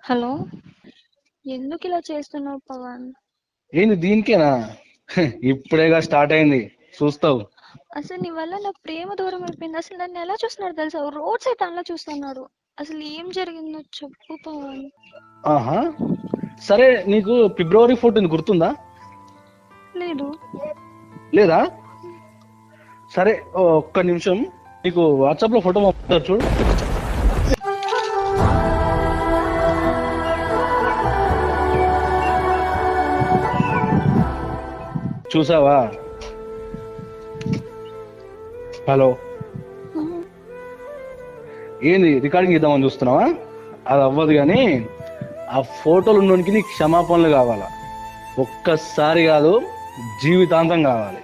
Hello! ఎందుకు ఇలా చేస్తున్నావు పవన్? ఏంది దీనికేనా? ఇప్పుడేగా స్టార్ట్ అయింది, చూస్తావు. అసలు నీ వల్ల నా ప్రేమ దూరం అయిపోయింది. అసలు నన్ను ఎలా చూస్తున్నాడు తెలుసా? రోడ్ సైడ్ అలా చూస్తున్నాడు. అసలు ఏం జరిగిందో చెప్పు పవన్. ఆహా, సరే, నీకు ఫిబ్రవరి 14 గుర్తుందా? లేదు. లేదా? సరే, ఒక్క నిమిషం, నీకు వాట్సాప్ లో ఫోటో పంపుతారు చూడు. చూసావా? హలో, ఏంది రికార్డింగ్ ఇద్దామని చూస్తున్నావా? అది అవ్వదు, కానీ ఆ ఫోటోలు ఉన్నోనికి నీకు క్షమాపణలు కావాలా. ఒక్కసారి కాదు, జీవితాంతం కావాలి.